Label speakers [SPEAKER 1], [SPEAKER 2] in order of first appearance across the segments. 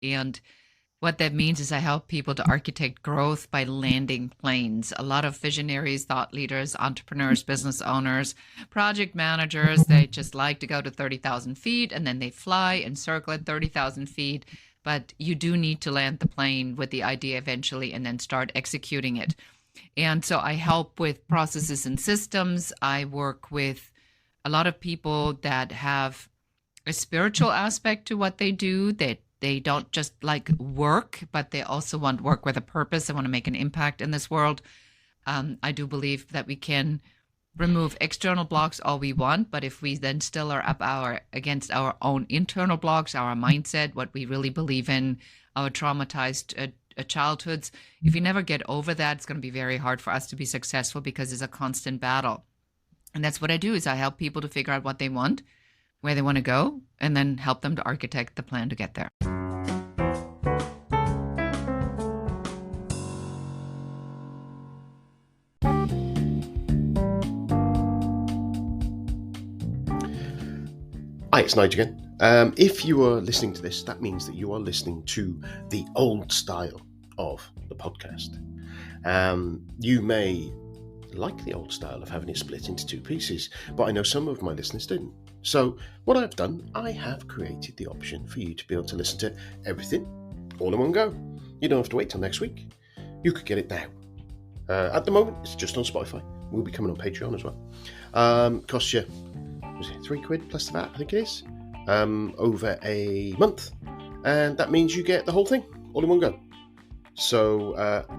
[SPEAKER 1] And what that means is I help people to architect growth by landing planes. A lot of visionaries, thought leaders, entrepreneurs, business owners, project managers, they just like to go to 30,000 feet and then they fly and circle at 30,000 feet. But you do need to land the plane with the idea eventually and then start executing it. And so I help with processes and systems. I work with a lot of people that have a spiritual aspect to what they do, that they don't just like work, but they also want work with a purpose. They want to make an impact in this world. I do believe that we can remove external blocks all we want, but if we then still are up against our own internal blocks, our mindset, what we really believe in, our traumatized childhoods, if we never get over that, it's going to be very hard for us to be successful because it's a constant battle. And that's what I do is I help people to figure out what they want, where they want to go, and then help them to architect the plan to get there.
[SPEAKER 2] Hi, it's Nigel again. If you are listening to this, that means that you are listening to the old style of the podcast. You may like the old style of having it split into two pieces, but I know some of my listeners didn't. So what I've done, I have created the option for you to be able to listen to everything all in one go. You don't have to wait till next week. You could get it now. At the moment, it's just on Spotify. We'll be coming on Patreon as well. Costs you, was it £3 plus that? I think it is. Over a month. And that means you get the whole thing all in one go. So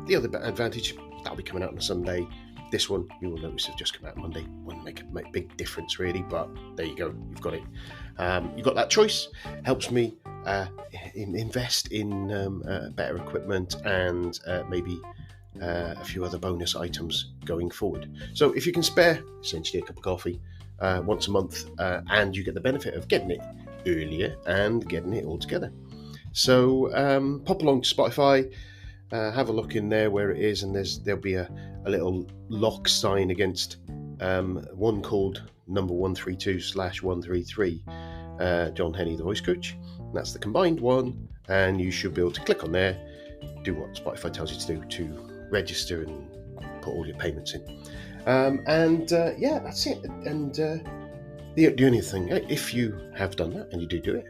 [SPEAKER 2] the other advantage, that'll be coming out on a Sunday. This one, you will notice, has just come out Monday. Won't make a big difference, really, but there you go. You've got it. You've got that choice. Helps me invest in better equipment and maybe a few other bonus items going forward. So if you can spare, essentially, a cup of coffee once a month, and you get the benefit of getting it earlier and getting it all together. So pop along to Spotify. Have a look in there where it is, and there'll be a little lock sign against one called number 132/133 John Henney, the voice coach. And that's the combined one, and you should be able to click on there, do what Spotify tells you to do to register and put all your payments in. Yeah, that's it. And the only thing, if you have done that and you do it,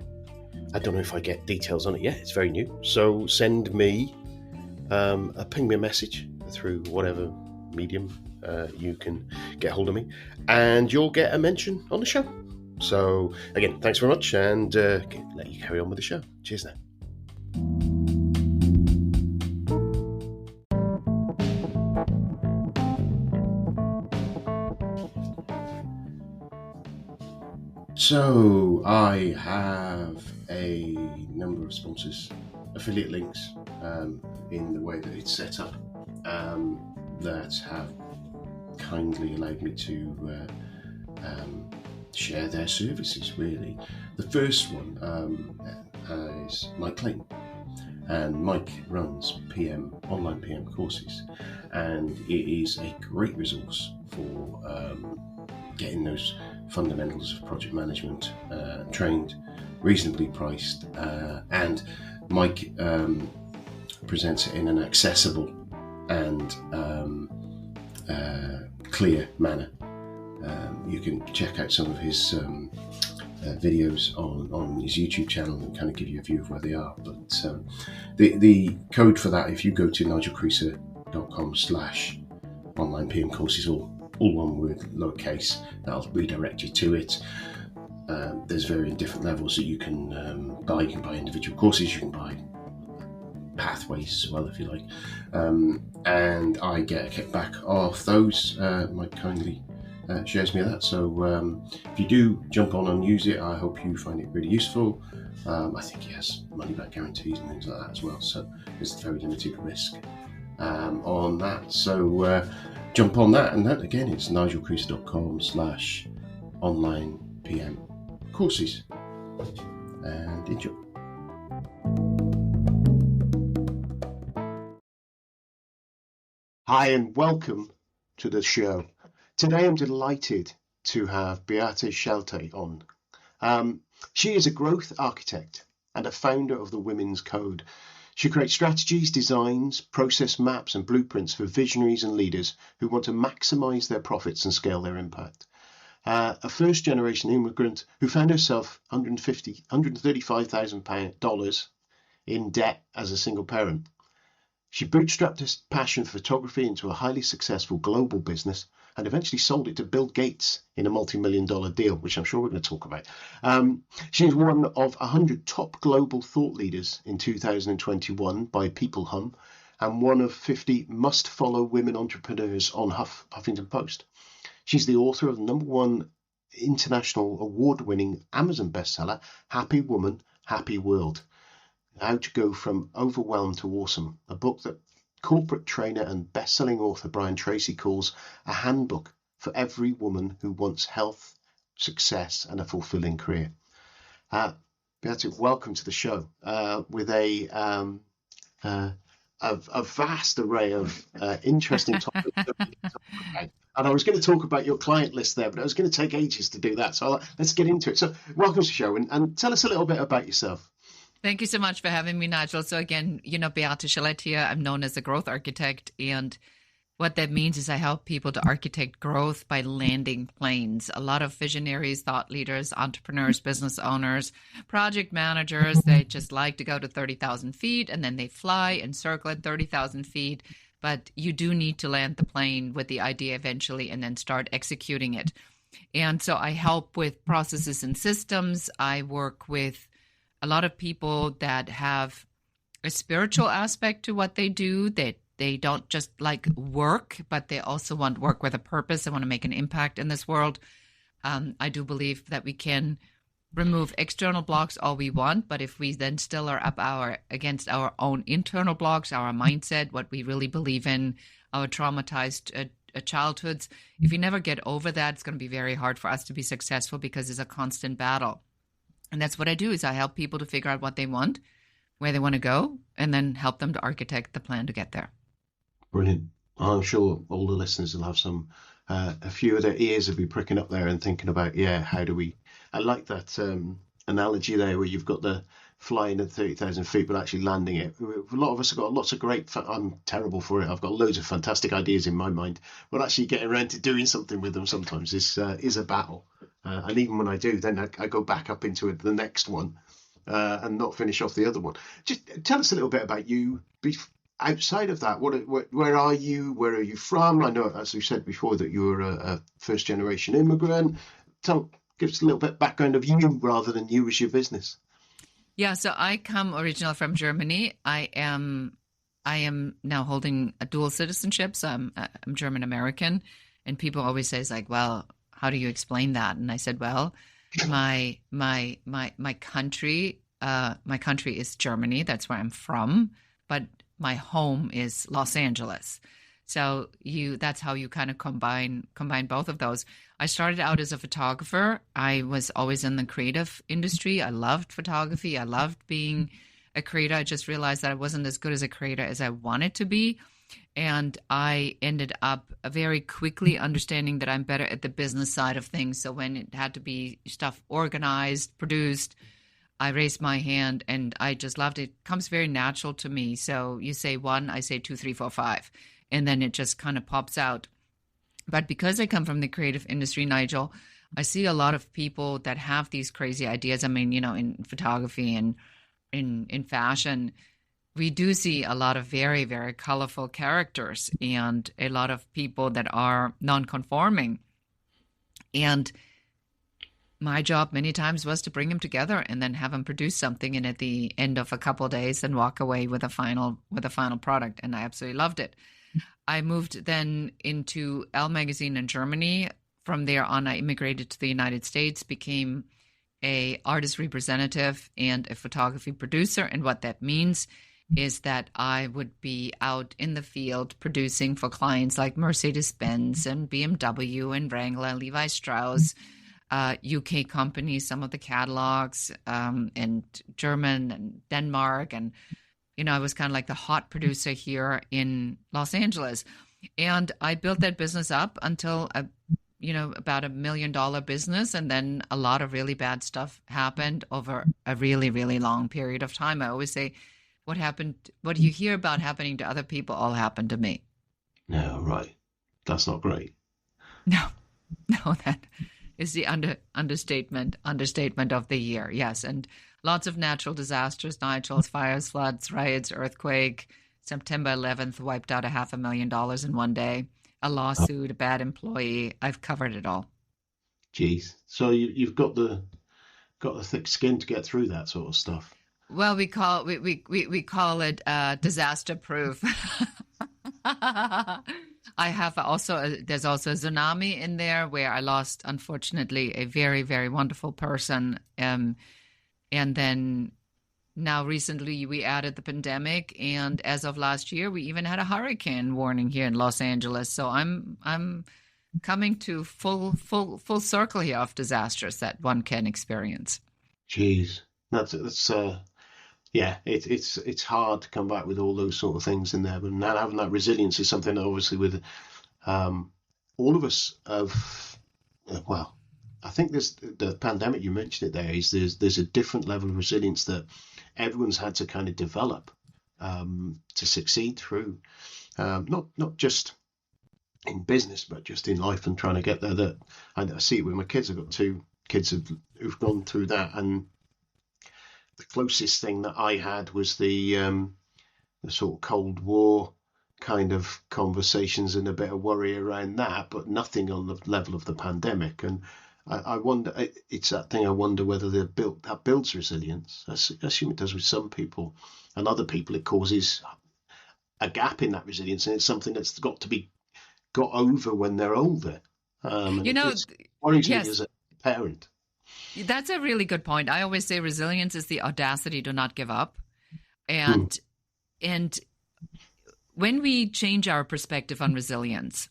[SPEAKER 2] I don't know if I get details on it yet. It's very new, so send me ping me a message through whatever medium you can get hold of me, and you'll get a mention on the show. So again, thanks very much, and let you carry on with the show. Cheers now. So I have a number of sponsors, affiliate links, in the way that it's set up, that have kindly allowed me to share their services, really. The first one is Mike Clayton, and Mike runs online PM courses, and it is a great resource for getting those fundamentals of project management trained, reasonably priced, and Mike presents it in an accessible and clear manner. You can check out some of his videos on his YouTube channel and kind of give you a view of where they are. But the code for that, if you go to nigelcreaser.com/online PM courses, all one word, lowercase, that'll redirect you to it. There's very different levels that you can buy. You can buy individual courses, you can buy pathways as well, if you like. And I get a kickback off those. Mike kindly shares me that. So if you do jump on and use it, I hope you find it really useful. I think he has money back guarantees and things like that as well. So there's very limited risk on that. So jump on that, and that again, it's nigelcreaser.com/online PM courses, and enjoy. Hi and welcome to the show. Today I'm delighted to have Beate Schelte on. She is a growth architect and a founder of the Women's Code. She creates strategies, designs, process maps, and blueprints for visionaries and leaders who want to maximize their profits and scale their impact. A first-generation immigrant who found herself $135,000 in debt as a single parent. She bootstrapped her passion for photography into a highly successful global business and eventually sold it to Bill Gates in a multi-million-dollar deal, which I'm sure we're going to talk about. She is one of 100 top global thought leaders in 2021 by People Hum, and one of 50 must-follow women entrepreneurs on Huffington Post. She's the author of the #1 international award-winning Amazon bestseller, Happy Woman, Happy World. How to Go from Overwhelmed to Awesome, a book that corporate trainer and best-selling author Brian Tracy calls a handbook for every woman who wants health, success, and a fulfilling career. Beate, welcome to the show with a vast array of interesting topics that we can talk about. And I was going to talk about your client list there, but it was going to take ages to do that. So let's get into it. So welcome to the show, and tell us a little bit about yourself.
[SPEAKER 1] Thank you so much for having me, Nigel. So again, Beate Gillette here. I'm known as a growth architect. And what that means is I help people to architect growth by landing planes. A lot of visionaries, thought leaders, entrepreneurs, business owners, project managers, they just like to go to 30,000 feet and then they fly and circle at 30,000 feet. But you do need to land the plane with the idea eventually and then start executing it. And so I help with processes and systems. I work with a lot of people that have a spiritual aspect to what they do. They don't just like work, but they also want work with a purpose. They want to make an impact in this world. I do believe that we can remove external blocks all we want, but if we then still are up against our own internal blocks, our mindset, what we really believe in, our traumatized childhoods, if we never get over that, it's going to be very hard for us to be successful because it's a constant battle. And that's what I do is I help people to figure out what they want, where they want to go, and then help them to architect the plan to get there.
[SPEAKER 2] Brilliant. I'm sure all the listeners will have a few of their ears will be pricking up there and thinking about, how do we, I like that analogy there where you've got the flying at 30,000 feet, but actually landing it. A lot of us have got lots of great, I'm terrible for it. I've got loads of fantastic ideas in my mind, but actually getting around to doing something with them sometimes is a battle. And even when I do, then I go back up into the next one and not finish off the other one. Just tell us a little bit about you. Outside of that, where are you? Where are you from? I know, as we said before, that you were a first-generation immigrant. Give us a little bit of background of you rather than you as your business.
[SPEAKER 1] Yeah, so I come originally from Germany. I am now holding a dual citizenship, so I'm German American, and people always say, like, well, how do you explain that? And I said, well, my country is Germany. That's where I'm from, but my home is Los Angeles. So that's how you kind of combine both of those. I started out as a photographer. I was always in the creative industry. I loved photography. I loved being a creator. I just realized that I wasn't as good as a creator as I wanted to be. And I ended up very quickly understanding that I'm better at the business side of things. So when it had to be stuff organized, produced, I raised my hand and I just loved it. It comes very natural to me. So you say 1, I say 2, 3, 4, 5. And then it just kind of pops out. But because I come from the creative industry, Nigel, I see a lot of people that have these crazy ideas. I mean, in photography and in fashion, we do see a lot of very, very colorful characters and a lot of people that are non-conforming. And my job many times was to bring them together and then have them produce something, and at the end of a couple of days, then walk away with a final product. And I absolutely loved it. I moved then into Elle magazine in Germany. From there on, I immigrated to the United States, became a artist representative and a photography producer. And what that means is that I would be out in the field producing for clients like Mercedes-Benz and BMW and Wrangler, Levi Strauss, UK companies, some of the catalogs, and German and Denmark. And, I was kind of like the hot producer here in Los Angeles. And I built that business up until about $1 million business, and then a lot of really bad stuff happened over a really, really long period of time. I always say, what you hear about happening to other people all happened to me.
[SPEAKER 2] No, right. That's not great.
[SPEAKER 1] No, that is the understatement of the year. Yes, and lots of natural disasters, Nigel, fires, floods, riots, earthquake. September 11th wiped out $500,000 in one day. A lawsuit, a bad employee. I've covered it all.
[SPEAKER 2] Geez. So you've got the thick skin to get through that sort of stuff.
[SPEAKER 1] Well, we call it disaster proof. I have there's also a tsunami in there where I lost, unfortunately, a very, very wonderful person. And then now recently we added the pandemic, and as of last year, we even had a hurricane warning here in Los Angeles. So I'm coming to full circle here of disasters that one can experience.
[SPEAKER 2] Jeez, that's yeah, it's hard to come back with all those sort of things in there, but not having that resilience is something that obviously with all of us have. Well, I think the pandemic, you mentioned it there, is there's a different level of resilience that everyone's had to kind of develop to succeed through, not just in business, but just in life and trying to get there. That I see it with my kids. I've got two kids who've gone through that, and the closest thing that I had was the sort of Cold War kind of conversations and a bit of worry around that, but nothing on the level of the pandemic. And I wonder, it's that thing. I wonder whether that builds resilience. I assume it does with some people, and other people it causes a gap in that resilience, and it's something that's got to be got over when they're older. It worries me as a parent.
[SPEAKER 1] That's a really good point. I always say resilience is the audacity to not give up. And when we change our perspective on resilience,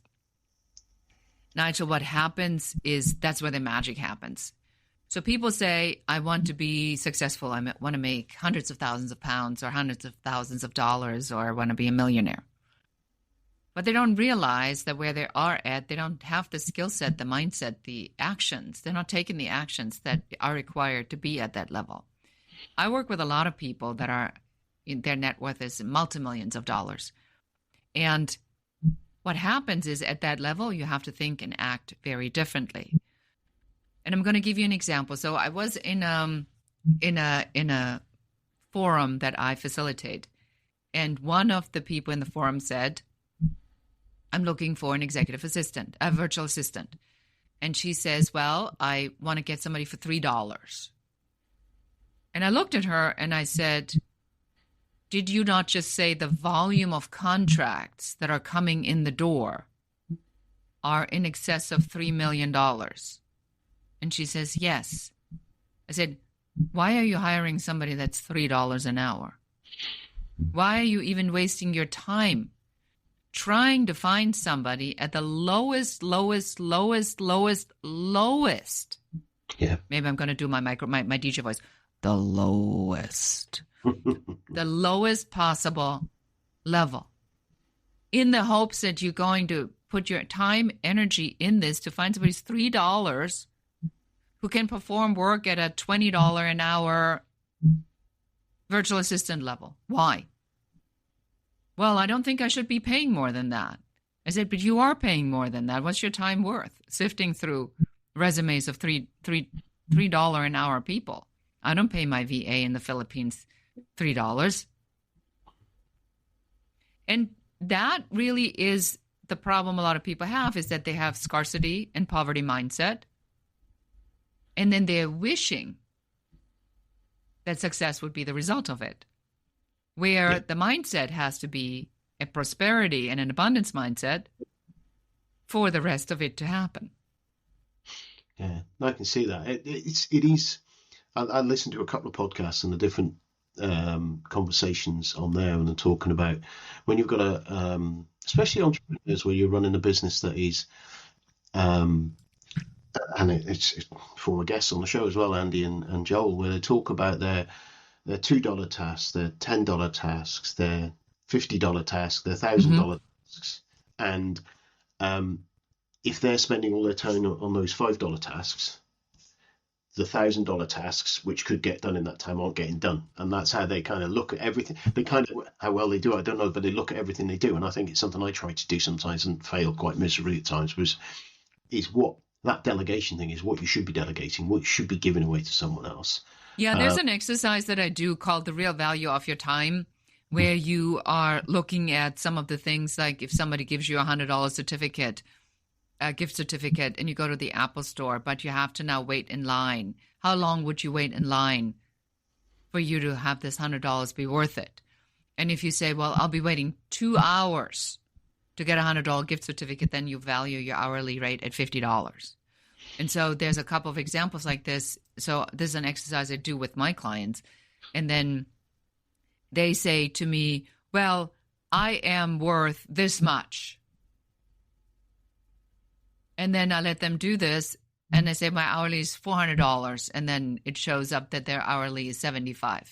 [SPEAKER 1] Nigel, what happens is that's where the magic happens. So people say, I want to be successful. I want to make hundreds of thousands of pounds or hundreds of thousands of dollars, or I want to be a millionaire. But they don't realize that where they are at, they don't have the skill set, the mindset, the actions. They're not taking the actions that are required to be at that level. I work with a lot of people that are, their net worth is multi-millions of dollars. And what happens is at that level, you have to think and act very differently. And I'm going to give you an example. So I was in a forum that I facilitate, and one of the people in the forum said, I'm looking for an executive assistant, a virtual assistant. And she says, well, I want to get somebody for $3. And I looked at her and I said, did you not just say the volume of contracts that are coming in the door are in excess of $3 million? And she says, yes. I said, why are you hiring somebody that's $3 an hour? Why are you even wasting your time trying to find somebody at the lowest?
[SPEAKER 2] Yeah.
[SPEAKER 1] Maybe I'm going to do my DJ voice. The lowest. The lowest possible level. In the hopes that you're going to put your time, energy in this to find somebody who's $3 who can perform work at a $20 an hour virtual assistant level. Why? Well, I don't think I should be paying more than that. I said, but you are paying more than that. What's your time worth? Sifting through resumes of $3 an hour people. I don't pay my VA in the Philippines $3. And that really is the problem a lot of people have, is that they have scarcity and poverty mindset. And then they're wishing that success would be the result of it. Where the mindset has to be a prosperity and an abundance mindset for the rest of it to happen.
[SPEAKER 2] Yeah, I can see that. It is. I listened to a couple of podcasts and the different conversations on there, and they're talking about when you've got especially entrepreneurs where you're running a business that is, and it's former guests on the show as well, Andy and Joel, where they talk about their $2 tasks, their $10 tasks, their $50 tasks, their $1,000 tasks, and if they're spending all their time on those $5 tasks, the $1,000 tasks, which could get done in that time, aren't getting done. And that's how they kind of look at everything. They kind of, how well they do, I don't know, but they look at everything they do. And I think it's something I try to do sometimes and fail quite miserably at times, is what that delegation thing is, what you should be delegating, what you should be giving away to someone else.
[SPEAKER 1] Yeah, there's an exercise that I do called the real value of your time, where you are looking at some of the things, like if somebody gives you $100 certificate, a gift certificate, and you go to the Apple store, but you have to now wait in line. How long would you wait in line for you to have this $100 be worth it? And if you say, well, I'll be waiting 2 hours to get a $100 gift certificate, then you value your hourly rate at $50. And so there's a couple of examples like this. So this is an exercise I do with my clients. And then they say to me, well, I am worth this much. And then I let them do this, and I say my hourly is $400, and then it shows up that their hourly is $75,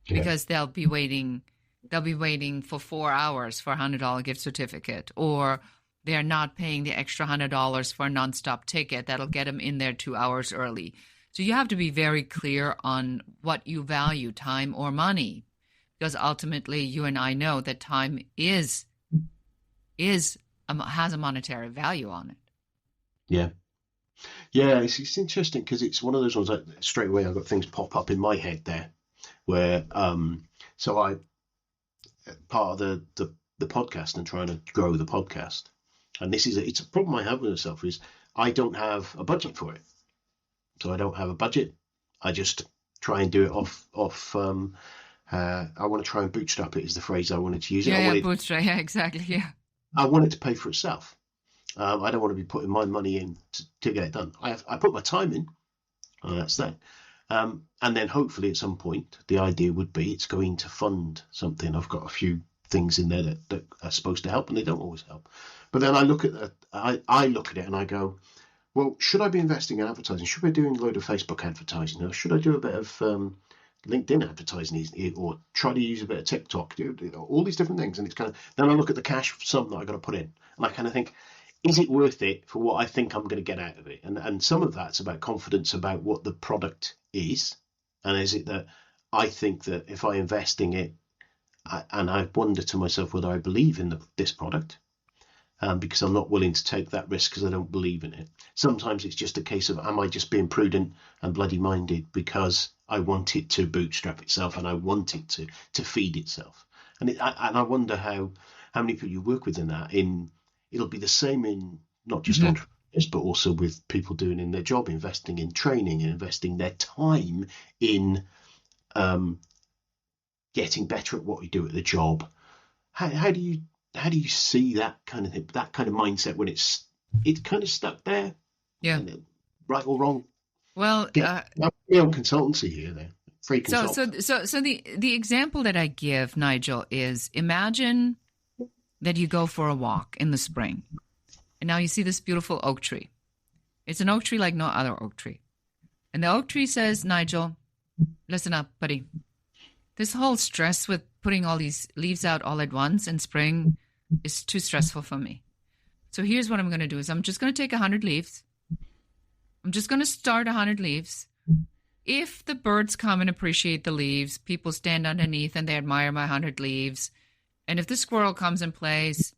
[SPEAKER 1] because they'll be waiting for 4 hours for a $100 gift certificate, or they're not paying the extra $100 for a nonstop ticket that'll get them in there 2 hours early. So you have to be very clear on what you value, time or money, because ultimately you and I know that time has a monetary value on it.
[SPEAKER 2] Yeah, it's interesting because it's one of those ones that straight away I've got things pop up in my head there, where so I part of the podcast and trying to grow the podcast, and it's a problem I have with myself, is I don't have a budget for it. So I don't have a budget. I just try and do it off. I want to try and bootstrap it, is the phrase I wanted to use.
[SPEAKER 1] Bootstrap. Yeah, exactly. Yeah.
[SPEAKER 2] I want it to pay for itself. I don't want to be putting my money in to get it done. I put my time in, and that's that. And then hopefully at some point, the idea would be it's going to fund something. I've got a few things in there that are supposed to help, and they don't always help. But then I look at it and I go, well, should I be investing in advertising? Should I be doing a load of Facebook advertising? Or should I do a bit of LinkedIn advertising, or try to use a bit of TikTok? All these different things. And it's kind of, then I look at the cash sum that I got to put in, and I kind of think, is it worth it for what I think I'm going to get out of it? And some of that's about confidence about what the product is. And is it that I think that if I invest in it, and I wonder to myself whether I believe in this product, because I'm not willing to take that risk because I don't believe in it. Sometimes it's just a case of, am I just being prudent and bloody minded because I want it to bootstrap itself and I want it to feed itself? And I wonder how many people you work with in that. It'll be the same in not just entrepreneurs, but also with people doing in their job, investing in training and investing their time in getting better at what you do at the job. How do you see that kind of mindset when it's kind of stuck there? Yeah, right or wrong.
[SPEAKER 1] Well,
[SPEAKER 2] consultancy here, then. Free consultancy.
[SPEAKER 1] So the example that I give, Nigel, is imagine that you go for a walk in the spring, and now you see this beautiful oak tree. It's an oak tree like no other oak tree. And the oak tree says, Nigel, listen up, buddy. This whole stress with putting all these leaves out all at once in spring is too stressful for me. So here's what I'm going to do is I'm just going to take 100 leaves. I'm just going to start 100 leaves. If the birds come and appreciate the leaves, people stand underneath and they admire my 100 leaves. And if the squirrel comes and plays,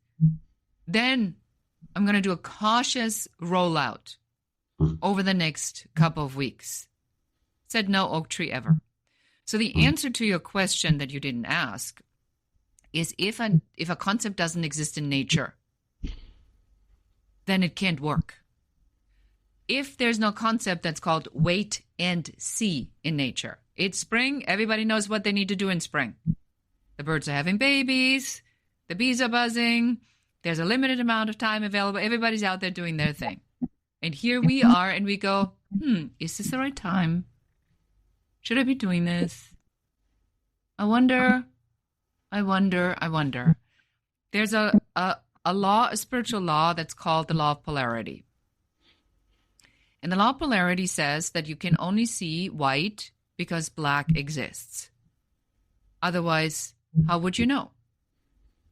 [SPEAKER 1] then I'm going to do a cautious rollout over the next couple of weeks. Said no oak tree ever. So the answer to your question that you didn't ask is if a concept doesn't exist in nature, then it can't work. If there's no concept that's called wait and see in nature, it's spring, everybody knows what they need to do in spring. The birds are having babies, the bees are buzzing, there's a limited amount of time available, everybody's out there doing their thing. And here we are, and we go, is this the right time? Should I be doing this? I wonder. There's a law, a spiritual law that's called the law of polarity. And the law of polarity says that you can only see white because black exists. Otherwise, how would you know?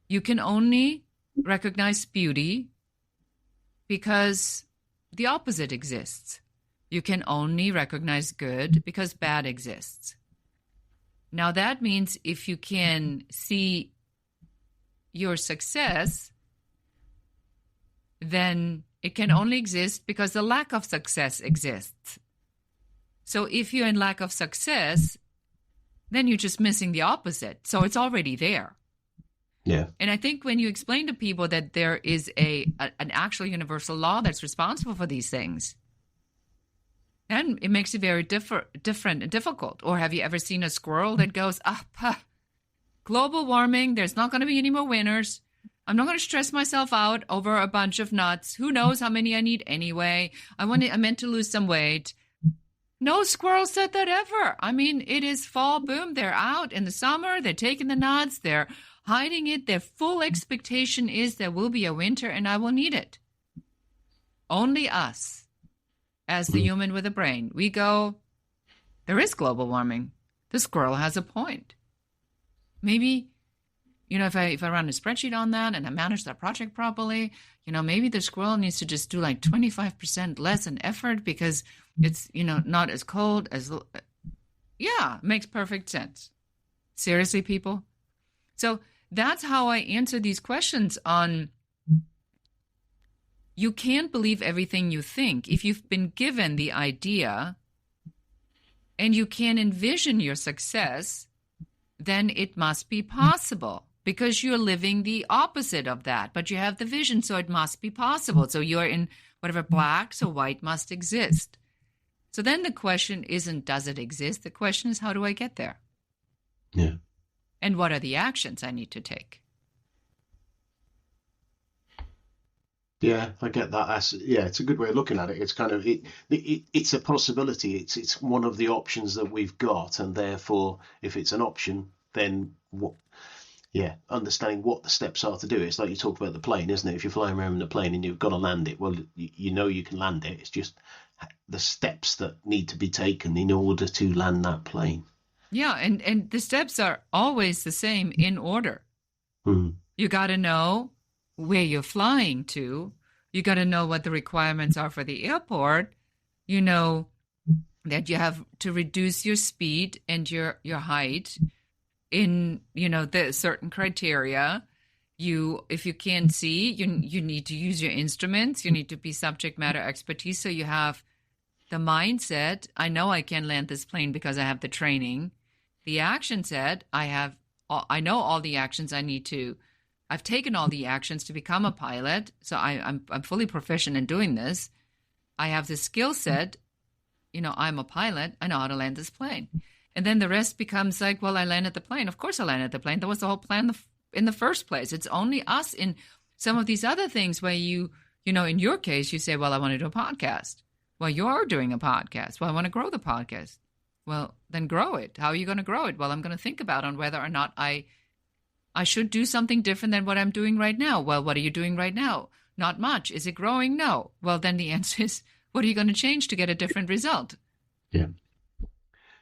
[SPEAKER 1] You can only recognize beauty because the opposite exists. You can only recognize good because bad exists. Now, that means if you can see your success, then it can only exist because the lack of success exists. So if you're in lack of success, then you're just missing the opposite. So it's already there.
[SPEAKER 2] Yeah.
[SPEAKER 1] And I think when you explain to people that there is an actual universal law that's responsible for these things, then it makes it very different and difficult. Or have you ever seen a squirrel that goes, global warming, there's not going to be any more winners. I'm not going to stress myself out over a bunch of nuts. Who knows how many I need anyway? I meant to lose some weight. No squirrel said that ever. I mean, it is fall, boom. They're out in the summer. They're taking the nuts. They're hiding it. Their full expectation is there will be a winter and I will need it. Only us, as the human with a brain, we go, there is global warming. The squirrel has a point. Maybe, if I run a spreadsheet on that and I manage that project properly, maybe the squirrel needs to just do like 25% less in effort because it's, not as cold as, makes perfect sense. Seriously, people? So that's how I answer these questions on, you can't believe everything you think. If you've been given the idea and you can envision your success, then it must be possible because you're living the opposite of that. But you have the vision, so it must be possible. So you're in whatever black, so white must exist. So then the question isn't, does it exist? The question is, how do I get there?
[SPEAKER 2] Yeah.
[SPEAKER 1] And what are the actions I need to take?
[SPEAKER 2] Yeah, I get that. It's a good way of looking at it. It's kind of it's a possibility. It's one of the options that we've got, and therefore, if it's an option, then what? Yeah, understanding what the steps are to do it. It's like you talk about the plane, isn't it? If you're flying around in a plane and you've got to land it, well, you can land it. It's just the steps that need to be taken in order to land that plane.
[SPEAKER 1] Yeah, and the steps are always the same in order.
[SPEAKER 2] Mm.
[SPEAKER 1] You got to know where you're flying to. You got to know what the requirements are for the airport. You know that you have to reduce your speed and your height in, the certain criteria. If you can't see, you need to use your instruments. You need to be subject matter expertise. So you have the mindset, I know I can land this plane because I have the training. The action set, I know all the actions I need to. I've taken all the actions to become a pilot, so I'm fully proficient in doing this. I have the skill set, I'm a pilot, I know how to land this plane. And then the rest becomes like, well, I landed the plane. Of course I landed the plane. That was the whole plan in the first place. It's only us in some of these other things where in your case, you say, well, I want to do a podcast. Well, you're doing a podcast. Well, I want to grow the podcast. Well, then grow it. How are you going to grow it? Well, I'm going to think about on whether or not I should do something different than what I'm doing right now. Well, what are you doing right now? Not much. Is it growing? No. Well, then the answer is, what are you going to change to get a different result?
[SPEAKER 2] Yeah.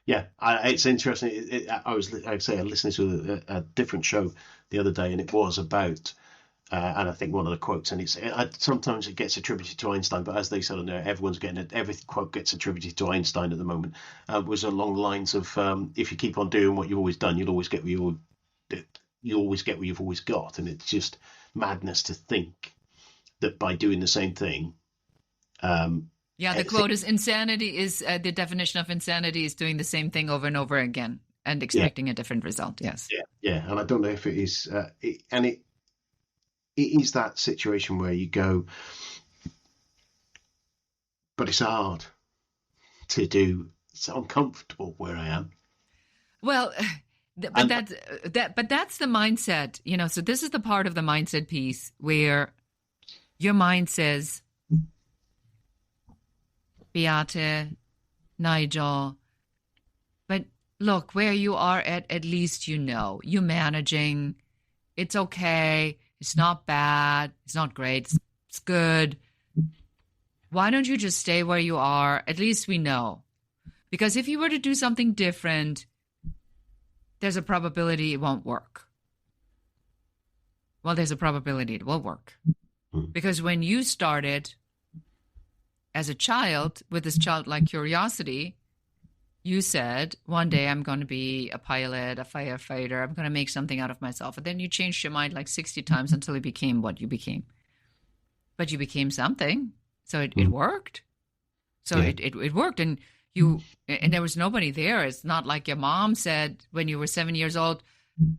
[SPEAKER 2] Yeah, it's interesting. I was listening to a different show the other day, and it was about, and I think one of the quotes, and sometimes it gets attributed to Einstein, but as they sort of know, every quote gets attributed to Einstein at the moment, was along the lines of, if you keep on doing what you've always done, you'll always get what you've always got. And it's just madness to think that by doing the same thing.
[SPEAKER 1] The quote is, insanity is, the definition of insanity is doing the same thing over and over again and expecting a different result. Yes.
[SPEAKER 2] Yeah. And I don't know if it is, it is that situation where you go, but it's hard to do. It's uncomfortable where I am.
[SPEAKER 1] Well, but that's the mindset, so this is the part of the mindset piece where your mind says, Beate, Nigel, but look, where you are at least you're managing. It's okay. It's not bad. It's not great. It's good. Why don't you just stay where you are? At least we know. Because if you were to do something different, there's a probability it won't work. Well, there's a probability it will work. Because when you started as a child with this childlike curiosity, you said, one day I'm going to be a pilot, a firefighter, I'm going to make something out of myself. And then you changed your mind like 60 times until you became what you became. But you became something. So it worked. So it worked. And there was nobody there. It's not like your mom said when you were 7 years old,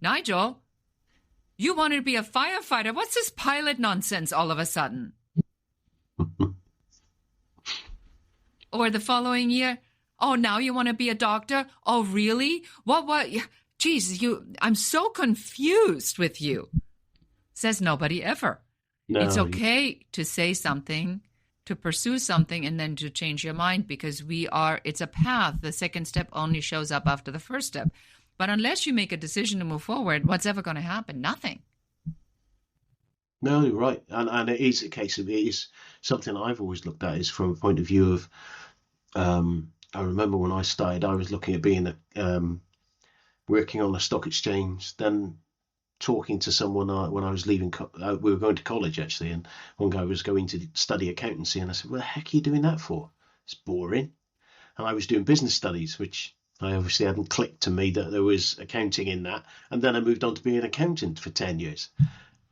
[SPEAKER 1] Nigel, you wanted to be a firefighter. What's this pilot nonsense all of a sudden? Or the following year, oh, now you want to be a doctor? Oh, really? What? Geez, I'm so confused with you. Says nobody ever. No. It's okay to say something, to pursue something, and then to change your mind, because it's a path. The second step only shows up after the first step. But unless you make a decision to move forward, what's ever going to happen? Nothing.
[SPEAKER 2] No, you're right. And it is a case of, it is something I've always looked at is from a point of view of, I remember when I started, I was looking at being working on a stock exchange, then talking to someone when I was leaving. We were going to college, actually, and one guy was going to study accountancy, and I said, "What the heck are you doing that for? It's boring." And I was doing business studies, which I obviously hadn't clicked to me that there was accounting in that. And then I moved on to being an accountant for 10 years.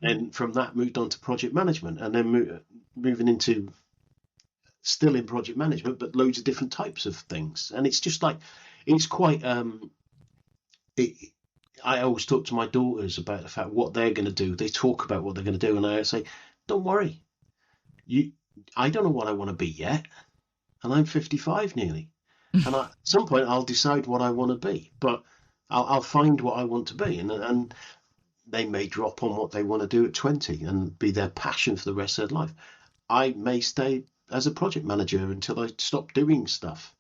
[SPEAKER 2] And from that, moved on to project management, and then moving into still in project management, but loads of different types of things. And it's just like, it's quite, I always talk to my daughters about the fact what they're going to do. They talk about what they're going to do. And I say, don't worry. I don't know what I want to be yet. And I'm 55 nearly. And at some point I'll decide what I want to be, but I'll find what I want to be. And they may drop on what they want to do at 20 and be their passion for the rest of their life. I may stay as a project manager until I stop doing stuff.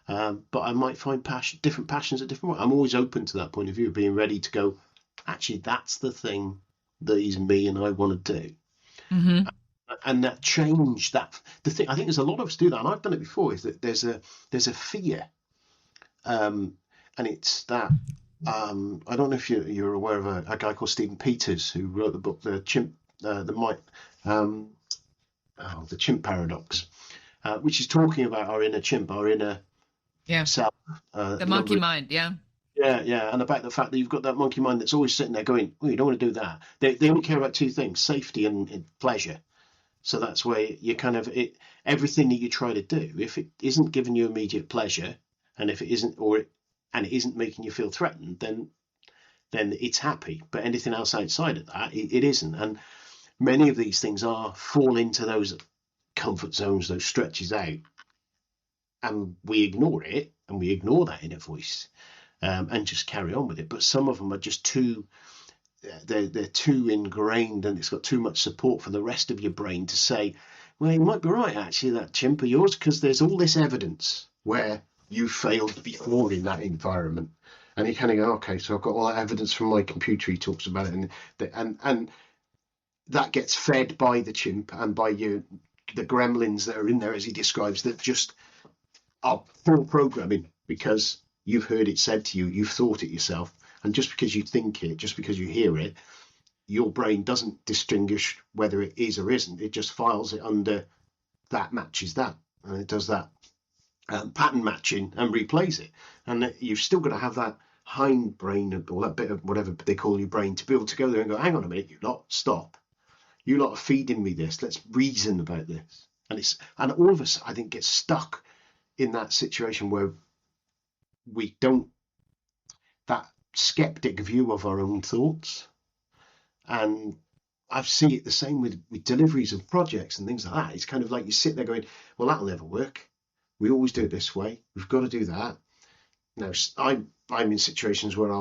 [SPEAKER 2] But I might find different passions at different ways. I'm always open to that point of view, being ready to go, actually, that's the thing that is me and I want to do. Mm-hmm. And that change, the thing, I think there's a lot of us do that, and I've done it before, is that there's a fear. And it's that, I don't know if you're aware of a guy called Stephen Peters, who wrote the book, The Chimp Paradox, which is talking about our inner chimp, our inner self.
[SPEAKER 1] The monkey mind, yeah.
[SPEAKER 2] Yeah, and about the fact that you've got that monkey mind that's always sitting there going, oh, you don't want to do that. They only care about two things, safety and pleasure. So that's where you kind of, everything that you try to do, if it isn't giving you immediate pleasure, and if it isn't, and it isn't making you feel threatened, then it's happy. But anything else outside of that, it isn't. And many of these things fall into those comfort zones, those stretches out, and we ignore it, and we ignore that inner voice, and just carry on with it. But some of them are just too, they're too ingrained, and it's got too much support for the rest of your brain to say, well, you might be right, actually, that chimp of yours, because there's all this evidence where you failed before in that environment. And you kind of go, okay, so I've got all that evidence from my computer. He talks about it, and that gets fed by the chimp and by the gremlins that are in there, as he describes, that just are full programming because you've heard it said to you, you've thought it yourself. And just because you think it, just because you hear it, your brain doesn't distinguish whether it is or isn't. It just files it under that matches that. And it does that pattern matching and replays it. And you've still got to have that hind brain, or that bit of whatever they call your brain, to be able to go there and go, hang on a minute, you lot, stop. You lot are feeding me this. Let's reason about this. And all of us, I think, get stuck in that situation where we don't, that skeptic view of our own thoughts. And I've seen it the same with deliveries of projects and things like that. It's kind of like you sit there going, well, that'll never work. We always do it this way. We've got to do that. Now, I'm in situations where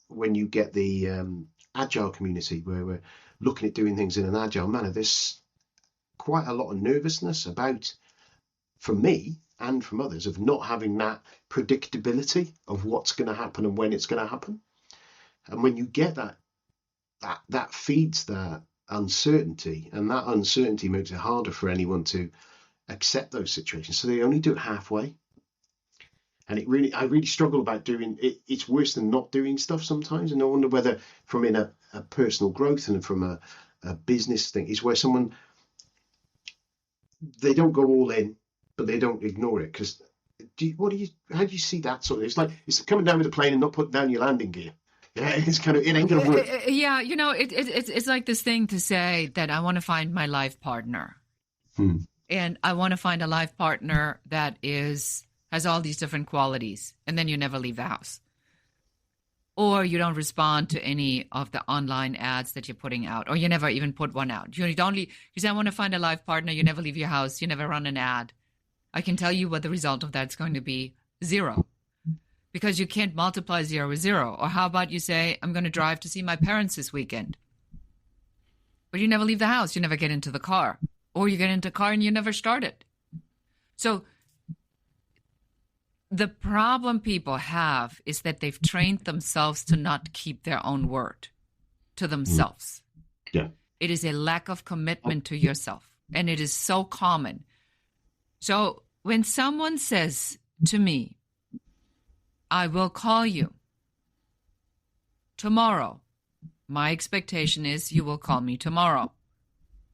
[SPEAKER 2] when you get the agile community, where we're looking at doing things in an agile manner, there's quite a lot of nervousness about, from me and from others, of not having that predictability of what's going to happen and when it's going to happen. And when you get that feeds that uncertainty, and that uncertainty makes it harder for anyone to accept those situations. So they only do it halfway. And I really struggle about doing it. It's worse than not doing stuff sometimes. And I wonder whether from in a personal growth and from a business thing is where someone they don't go all in, but they don't ignore it. Because how do you see that sort of? It's like it's coming down with a plane and not putting down your landing gear. Yeah, it's kind of, it ain't gonna work.
[SPEAKER 1] Yeah, it's like this thing to say that I want to find my life partner, and I want to find a life partner that has all these different qualities, and then you never leave the house, or you don't respond to any of the online ads that you're putting out, or you never even put one out. You don't leave. You say I want to find a life partner. You never leave your house. You never run an ad. I can tell you what the result of that's going to be: 0. Because you can't multiply 0 with 0. Or how about you say, I'm going to drive to see my parents this weekend. But you never leave the house. You never get into the car. Or you get into the car and you never start it. So the problem people have is that they've trained themselves to not keep their own word to themselves.
[SPEAKER 2] Yeah.
[SPEAKER 1] It is a lack of commitment to yourself. And it is so common. So when someone says to me, I will call you tomorrow, my expectation is you will call me tomorrow.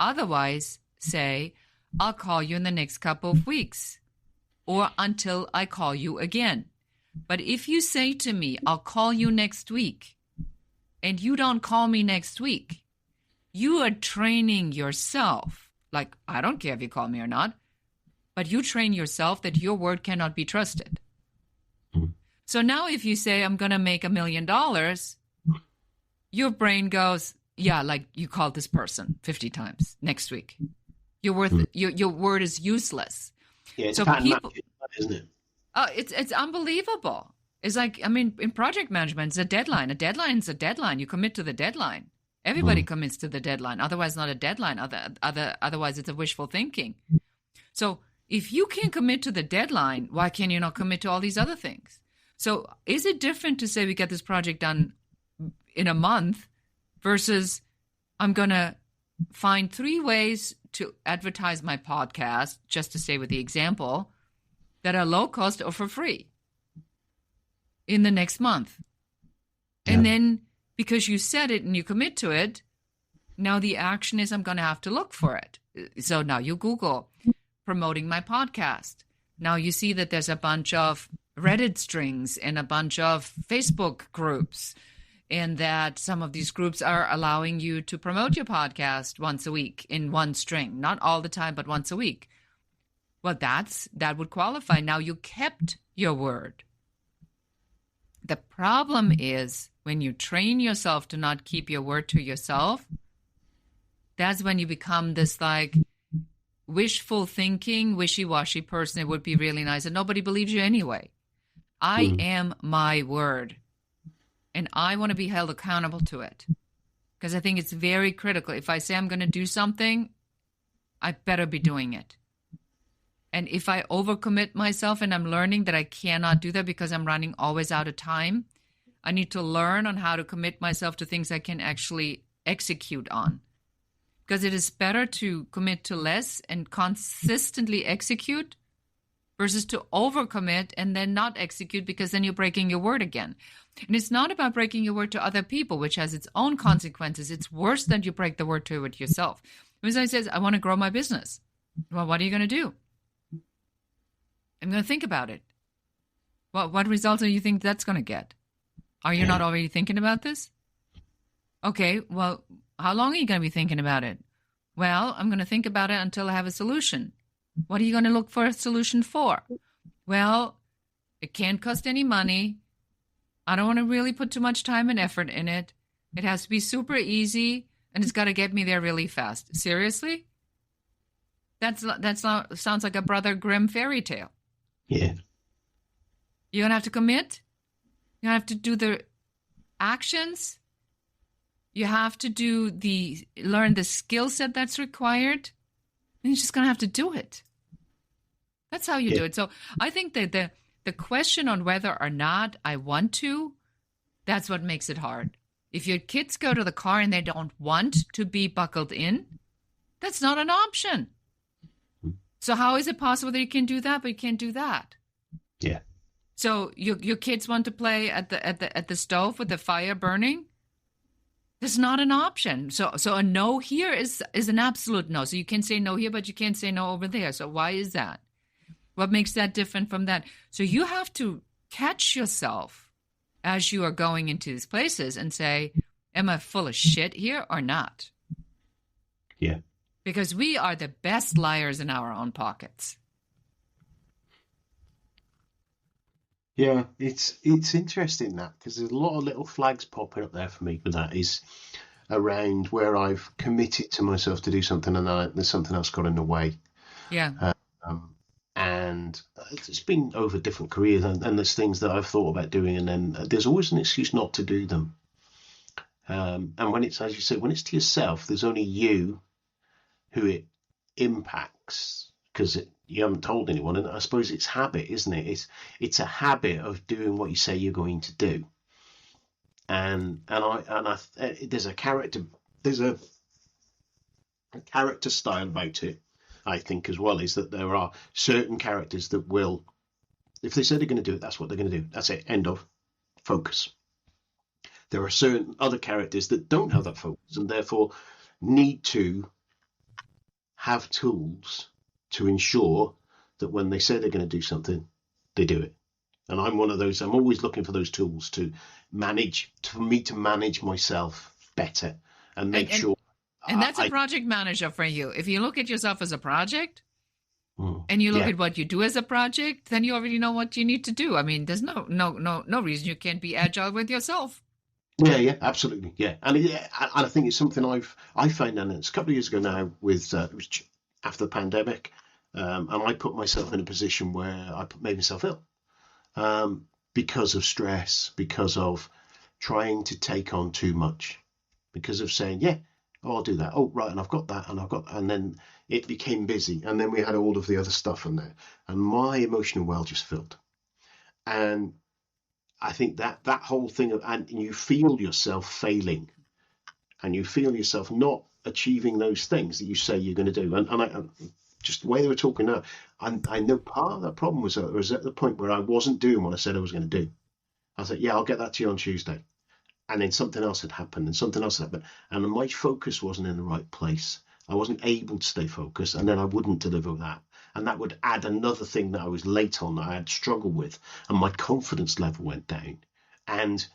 [SPEAKER 1] Otherwise, say, I'll call you in the next couple of weeks or until I call you again. But if you say to me, I'll call you next week, and you don't call me next week, you are training yourself. Like, I don't care if you call me or not, but you train yourself that your word cannot be trusted. So now if you say, I'm going to make $1 million, your brain goes, yeah, like you called this person 50 times next week. Your word is useless.
[SPEAKER 2] Yeah, it's
[SPEAKER 1] so people,
[SPEAKER 2] isn't it?
[SPEAKER 1] It's unbelievable. It's like, I mean, in project management, it's a deadline. A deadline is a deadline. You commit to the deadline. Everybody commits to the deadline. Otherwise, not a deadline. Otherwise, it's a wishful thinking. So if you can't commit to the deadline, why can you not commit to all these other things? So is it different to say we get this project done in a month versus I'm going to find 3 ways to advertise my podcast, just to stay with the example, that are low cost or for free in the next month? Yeah. And then because you said it and you commit to it, now the action is I'm going to have to look for it. So now you Google promoting my podcast. Now you see that there's a bunch of Reddit strings and a bunch of Facebook groups, and that some of these groups are allowing you to promote your podcast once a week in one string, not all the time, but once a week. Well, that would qualify. Now you kept your word. The problem is when you train yourself to not keep your word to yourself, that's when you become this like wishful thinking, wishy-washy person. It would be really nice, and nobody believes you anyway. I am my word, and I want to be held accountable to it, because I think it's very critical. If I say I'm going to do something, I better be doing it. And if I overcommit myself and I'm learning that I cannot do that because I'm running always out of time, I need to learn on how to commit myself to things I can actually execute on. Because it is better to commit to less and consistently execute versus to overcommit and then not execute, because then you're breaking your word again. And it's not about breaking your word to other people, which has its own consequences. It's worse than you break the word to it yourself. When somebody says, I want to grow my business. Well, what are you going to do? I'm going to think about it. Well, what results do you think that's going to get? Are you not already thinking about this? Okay, well, how long are you going to be thinking about it? Well, I'm going to think about it until I have a solution. What are you going to look for a solution for? Well, it can't cost any money. I don't want to really put too much time and effort in it. It has to be super easy, and it's got to get me there really fast. Seriously? That's not sounds like a Brother Grimm fairy tale.
[SPEAKER 2] Yeah.
[SPEAKER 1] You're going to have to commit. You have to do the actions. You have to learn the skill set that's required. And you're just going to have to do it. That's how you do it. So I think that the question on whether or not I want to, that's what makes it hard. If your kids go to the car and they don't want to be buckled in, that's not an option. So how is it possible that you can do that, but you can't do that?
[SPEAKER 2] Yeah.
[SPEAKER 1] So your kids want to play at the stove with the fire burning? There's not an option. So a no here is an absolute no. So you can say no here, but you can't say no over there. So why is that? What makes that different from that? So you have to catch yourself as you are going into these places and say, am I full of shit here or not?
[SPEAKER 2] Yeah.
[SPEAKER 1] Because we are the best liars in our own pockets.
[SPEAKER 2] Yeah, it's interesting that, because there's a lot of little flags popping up there for me with that, is around where I've committed to myself to do something and there's something else got in the way.
[SPEAKER 1] Yeah.
[SPEAKER 2] And it's been over different careers, and there's things that I've thought about doing, and then there's always an excuse not to do them. And when it's, as you said, when it's to yourself, there's only you who it impacts, because you haven't told anyone. And I suppose it's habit, isn't it? It's a habit of doing what you say you're going to do. And there's a character style about it, I think, as well, is that there are certain characters that will, if they say they're going to do it, that's what they're going to do. That's it. End of. Focus. There are certain other characters that don't have that focus and therefore need to have tools to ensure that when they say they're going to do something, they do it. And I'm one of those. I'm always looking for those tools to manage myself better and make sure.
[SPEAKER 1] And that's a project manager for you. If you look at yourself as a project and you look at what you do as a project, then you already know what you need to do. I mean, there's no reason you can't be agile with yourself.
[SPEAKER 2] Yeah, absolutely, yeah, and I think it's something I found, and it's a couple of years ago now, with it was after the pandemic, and I put myself in a position where I made myself ill, because of stress, because of trying to take on too much, because of saying, yeah, oh, I'll do that, oh right, and I've got that, and then it became busy, and then we had all of the other stuff in there, and my emotional well just filled, and I think that whole thing of, and you feel yourself failing, and you feel yourself not achieving those things that you say you're going to do. And I just the way they were talking now, I know part of that problem was at the point where I wasn't doing what I said I was going to do. I said, yeah, I'll get that to you on Tuesday. And then something else had happened, and my focus wasn't in the right place. I wasn't able to stay focused, and then I wouldn't deliver that. And that would add another thing that I was late on, that I had struggled with, and my confidence level went down. And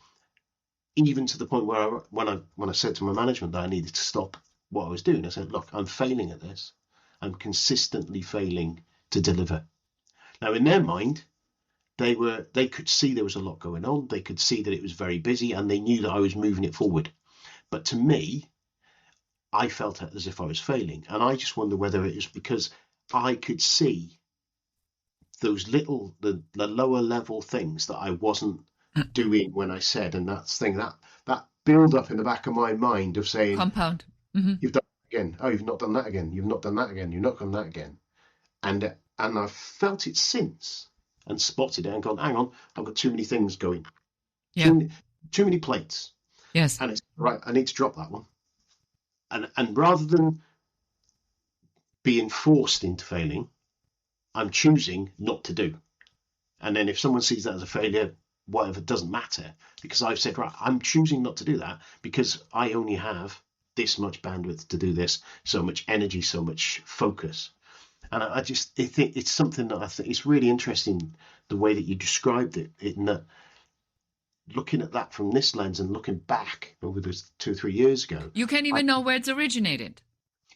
[SPEAKER 2] even to the point where when I said to my management that I needed to stop what I was doing, I said, look, I'm failing at this. I'm consistently failing to deliver. Now, in their mind, they could see there was a lot going on. They could see that it was very busy, and they knew that I was moving it forward. But to me, I felt as if I was failing. And I just wonder whether it was because I could see those the lower level things that I wasn't doing when I said, and that build up in the back of my mind of saying,
[SPEAKER 1] compound.
[SPEAKER 2] You've done it again. Oh, you've not done that again. You've not done that again. You've not done that again. And I've felt it since and spotted it and gone, hang on, I've got too many things going.
[SPEAKER 1] Yeah.
[SPEAKER 2] Too many plates.
[SPEAKER 1] Yes.
[SPEAKER 2] And it's right, I need to drop that one. And rather than being forced into failing, I'm choosing not to do. And then if someone sees that as a failure, whatever, doesn't matter, because I've said, right, I'm choosing not to do that because I only have this much bandwidth to do this, so much energy, so much focus. And I think it's something that I think it's really interesting, the way that you described it, in that looking at that from this lens and looking back over those 2 or 3 years ago.
[SPEAKER 1] You can't even know where it's originated.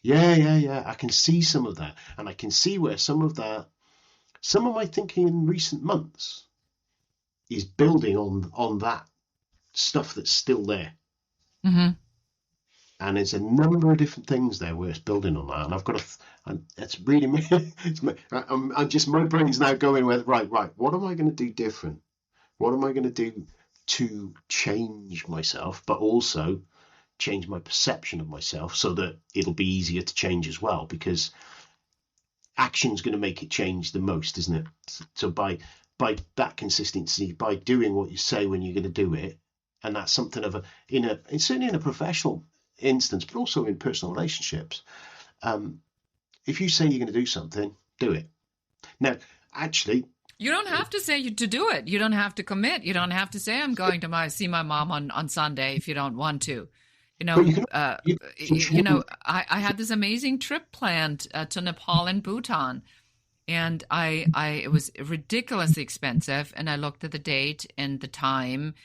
[SPEAKER 2] Yeah. I can see some of that. And I can see where some of my thinking in recent months is building on that stuff that's still there.
[SPEAKER 1] Mm-hmm.
[SPEAKER 2] And there's a number of different things there where it's building on that. And I've got it's really me. I'm just, my brain's now going with, right, what am I going to do different? What am I going to do to change myself, but also change my perception of myself so that it'll be easier to change as well, because action's going to make it change the most, isn't it? So by that consistency, by doing what you say when you're going to do it, and that's something of certainly in a professional instance, but also in personal relationships. If you say you're going to do something, do it. Now, actually,
[SPEAKER 1] you don't have to say to do it. You don't have to commit. You don't have to say, I'm going to see my mom on Sunday if you don't want to. You
[SPEAKER 2] But
[SPEAKER 1] know,
[SPEAKER 2] you,
[SPEAKER 1] I had this amazing trip planned to Nepal and Bhutan, and it was ridiculously expensive. And I looked at the date and the time,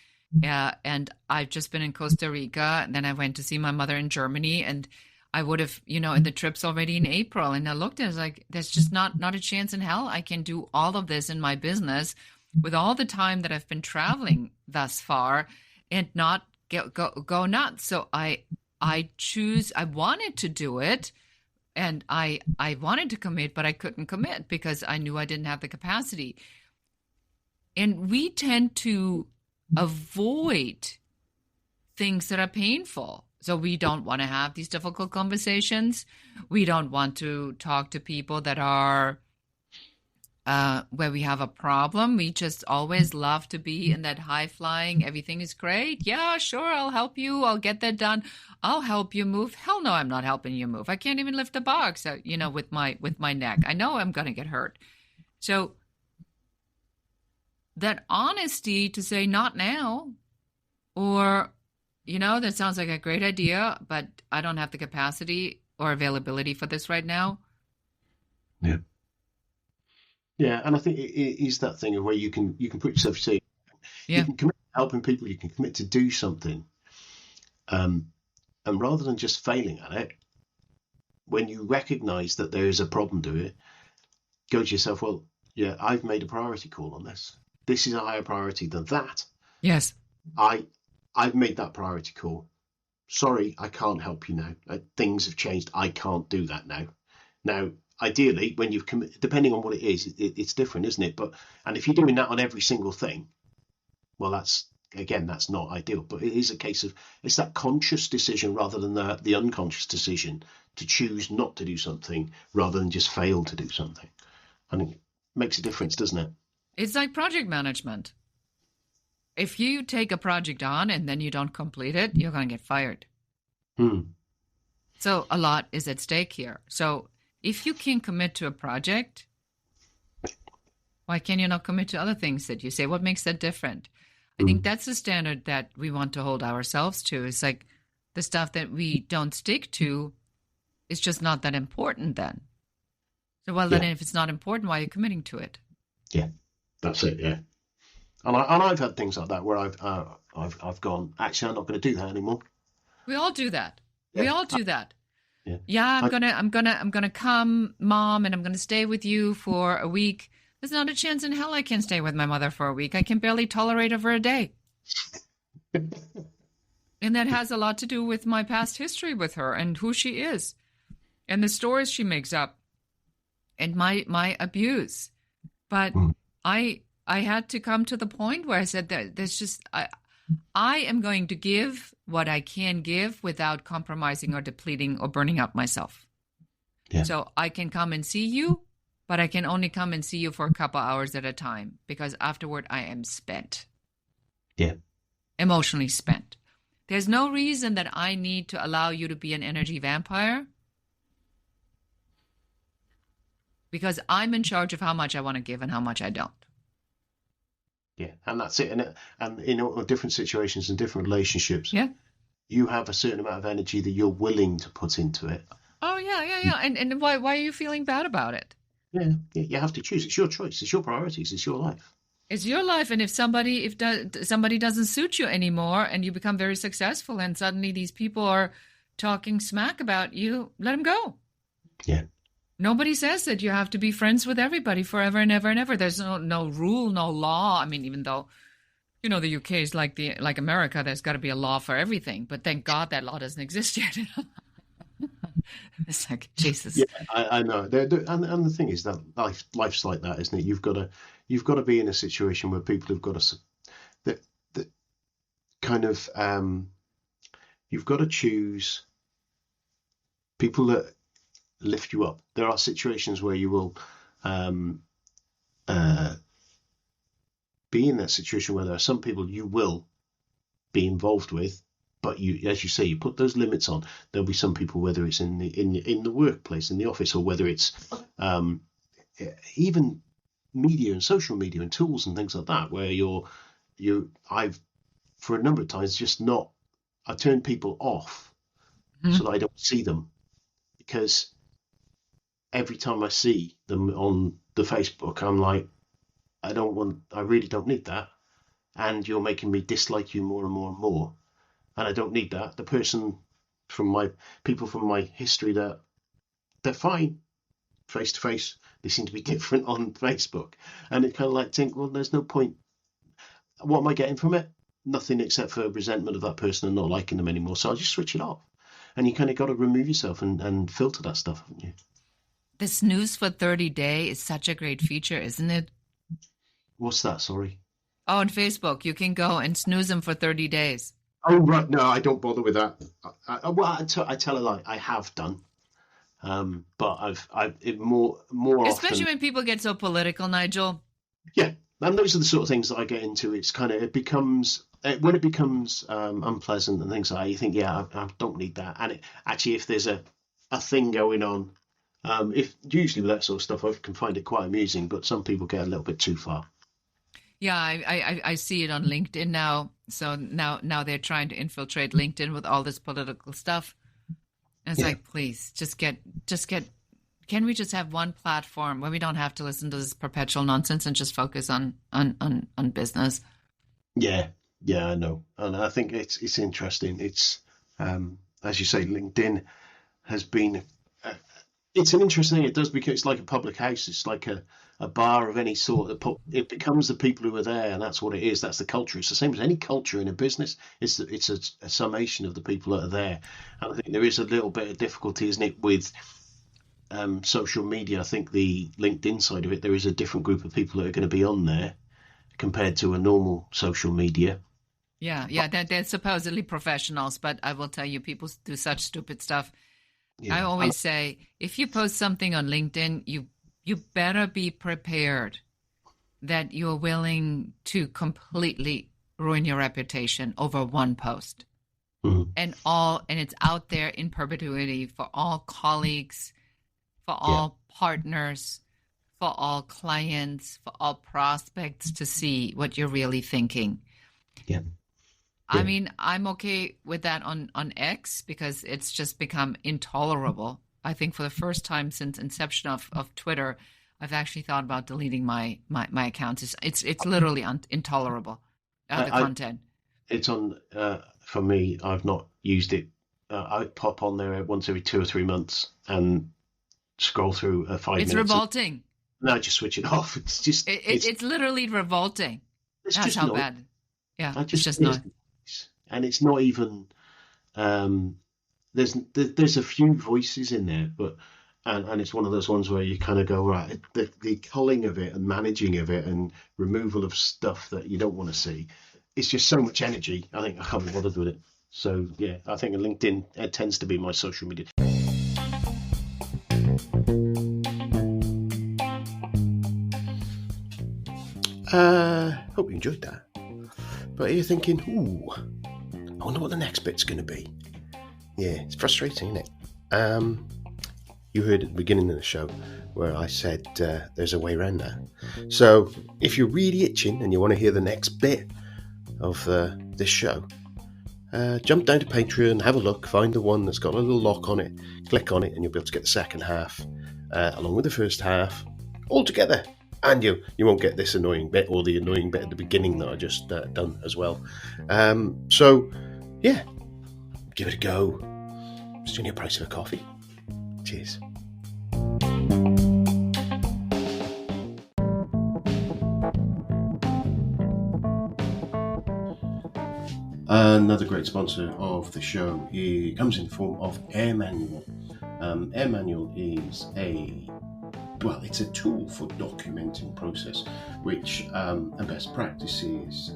[SPEAKER 1] and I've just been in Costa Rica, and then I went to see my mother in Germany, and I would have, and the trip's already in April. And I looked at it, I was like, there's just not a chance in hell I can do all of this in my business with all the time that I've been traveling thus far and not go nuts. So I wanted to do it, and I wanted to commit, but I couldn't commit because I knew I didn't have the capacity. And we tend to avoid things that are painful. So we don't want to have these difficult conversations. We don't want to talk to people that are where we have a problem. We just always love to be in that high flying, everything is great. Yeah, sure, I'll help you. I'll get that done. I'll help you move. Hell no, I'm not helping you move. I can't even lift a box, with my neck. I know I'm going to get hurt. So that honesty to say not now, or, that sounds like a great idea, but I don't have the capacity or availability for this right now.
[SPEAKER 2] Yeah. Yeah, and I think it is that thing of where you can put yourself, say, you can commit to helping people, you can commit to do something, and rather than just failing at it, when you recognise that there is a problem to it, go to yourself, well, yeah, I've made a priority call on this. This is a higher priority than that.
[SPEAKER 1] Yes,
[SPEAKER 2] I've made that priority call. Sorry, I can't help you now. Things have changed. I can't do that now. Now, ideally, when you've committed, depending on what it is, it's different, isn't it? And if you're doing that on every single thing, well, that's not ideal. But it is a case of, it's that conscious decision rather than the unconscious decision to choose not to do something rather than just fail to do something. And it makes a difference, doesn't it?
[SPEAKER 1] It's like project management. If you take a project on and then you don't complete it, you're going to get fired. So a lot is at stake here. So if you can commit to a project, why can you not commit to other things that you say? What makes that different? I think that's the standard that we want to hold ourselves to. It's like the stuff that we don't stick to is just not that important then. So, then if it's not important, why are you committing to it?
[SPEAKER 2] Yeah, that's it, yeah. And I've had things like that where I've gone, actually, I'm not going to do that anymore.
[SPEAKER 1] We all do that.
[SPEAKER 2] Yeah.
[SPEAKER 1] We all do that.
[SPEAKER 2] Yeah,
[SPEAKER 1] I'm gonna come, Mom, and I'm gonna stay with you for a week. There's not a chance in hell I can stay with my mother for a week. I can barely tolerate her for a day. And that has a lot to do with my past history with her and who she is and the stories she makes up and my abuse. But I had to come to the point where I said that there's just I am going to give what I can give without compromising or depleting or burning out myself. Yeah. So I can come and see you, but I can only come and see you for a couple hours at a time because afterward I am spent.
[SPEAKER 2] Yeah.
[SPEAKER 1] Emotionally spent. There's no reason that I need to allow you to be an energy vampire because I'm in charge of how much I want to give and how much I don't.
[SPEAKER 2] Yeah, and that's it. And in all different situations and different relationships, you have a certain amount of energy that you're willing to put into it.
[SPEAKER 1] Oh, yeah. And why are you feeling bad about it?
[SPEAKER 2] Yeah, you have to choose. It's your choice. It's your priorities. It's your life.
[SPEAKER 1] It's your life. And if somebody doesn't suit you anymore and you become very successful and suddenly these people are talking smack about you, let them go.
[SPEAKER 2] Yeah.
[SPEAKER 1] Nobody says that you have to be friends with everybody forever and ever and ever. There's no rule, no law. I mean, even though, the UK is like America, there's got to be a law for everything. But thank God that law doesn't exist yet. It's like, Jesus.
[SPEAKER 2] Yeah, I know. And the thing is that life's like that, isn't it? You've got to be in a situation where people have got to that kind of you've got to choose people that lift you up. There are situations where you will be in that situation where there are some people you will be involved with, but you, as you say, you put those limits on. There'll be some people, whether it's in the workplace, in the office, or whether it's even media and social media and tools and things like that, where I've for a number of times just not I turn people off
[SPEAKER 1] Mhm.
[SPEAKER 2] so that I don't see them, because every time I see them on the Facebook, I'm like, I really don't need that. And you're making me dislike you more and more and more. And I don't need that. The person from my people from my history, that they're fine face to face. They seem to be different on Facebook. And it kind of like think, well, there's no point. What am I getting from it? Nothing except for resentment of that person and not liking them anymore. So I'll just switch it off. And you kind of got to remove yourself and filter that stuff, haven't you?
[SPEAKER 1] The snooze for 30 day is such a great feature, isn't it?
[SPEAKER 2] What's that? Sorry.
[SPEAKER 1] Oh, on Facebook, you can go and snooze them for 30 days.
[SPEAKER 2] Oh, right. No, I don't bother with that. I tell a lie. I have done. But more
[SPEAKER 1] Especially
[SPEAKER 2] often,
[SPEAKER 1] when people get so political, Nigel.
[SPEAKER 2] yeah. And those are the sort of things that I get into. It's kind of, it becomes, when it becomes unpleasant and things like that, you think, yeah, I don't need that. And actually, if there's a thing going on, if usually with that sort of stuff, I can find it quite amusing, but some people get a little bit too far.
[SPEAKER 1] Yeah, I see it on LinkedIn now. So now they're trying to infiltrate LinkedIn with all this political stuff. And it's
[SPEAKER 2] Yeah.
[SPEAKER 1] like, please, just get. Can we just have one platform where we don't have to listen to this perpetual nonsense and just focus on business?
[SPEAKER 2] Yeah, yeah, I know, and I think it's interesting. It's as you say, LinkedIn has been. Uh, it's an interesting thing. It does, because it's like a public house. It's like a bar of any sort. It becomes the people who are there, and that's what it is. That's the culture. It's the same as any culture in a business. It's a summation of the people that are there, and I think there is a little bit of difficulty, isn't it, with social media. I think the LinkedIn side of it, there is a different group of people that are going to be on there compared to a normal social media.
[SPEAKER 1] Yeah, they're supposedly professionals, but I will tell you, people do such stupid stuff. I
[SPEAKER 2] Yeah, and
[SPEAKER 1] always say, if you post something on LinkedIn, you better be prepared that you're willing to completely ruin your reputation over one post.
[SPEAKER 2] mhm,
[SPEAKER 1] And it's out there in perpetuity for all colleagues, for
[SPEAKER 2] yeah,
[SPEAKER 1] all partners, for all clients, for all prospects to see what you're really thinking.
[SPEAKER 2] yeah,
[SPEAKER 1] I
[SPEAKER 2] yeah.
[SPEAKER 1] mean, I'm okay with that on X because it's just become intolerable. I think for the first time since inception of Twitter, I've actually thought about deleting my accounts. It's literally intolerable, the
[SPEAKER 2] I
[SPEAKER 1] content.
[SPEAKER 2] it's on for me. I've not used it. I pop on there once every 2 or 3 months and scroll through 5
[SPEAKER 1] It's
[SPEAKER 2] minutes, and
[SPEAKER 1] revolting.
[SPEAKER 2] then I just switch it off.
[SPEAKER 1] It's literally revolting.
[SPEAKER 2] It's
[SPEAKER 1] That's
[SPEAKER 2] just
[SPEAKER 1] how
[SPEAKER 2] noise.
[SPEAKER 1] bad. Yeah,
[SPEAKER 2] I
[SPEAKER 1] it's
[SPEAKER 2] just
[SPEAKER 1] just
[SPEAKER 2] It's
[SPEAKER 1] not.
[SPEAKER 2] noise. And it's not even. Um, there's a few voices in there, but and it's one of those ones where you kind of go, right, the culling of it and managing of it and removal of stuff that you don't want to see. It's just so much energy. I think I can't be bothered with it. So yeah, I think LinkedIn, it tends to be my social media. Hope you enjoyed that. But you're thinking, ooh, I wonder what the next bit's going to be. Yeah, it's frustrating, isn't it? You heard at the beginning of the show where I said there's a way around that. So if you're really itching and you want to hear the next bit of this show, jump down to Patreon, have a look, find the one that's got a little lock on it, click on it, and you'll be able to get the second half along with the first half all together. And you won't get this annoying bit or the annoying bit at the beginning that I just done as well. So yeah, give it a go. It's only a price of a coffee. Cheers. Another great sponsor of the show, it comes in the form of Air Manual. Air Manual is it's a tool for documenting process, which and best practices.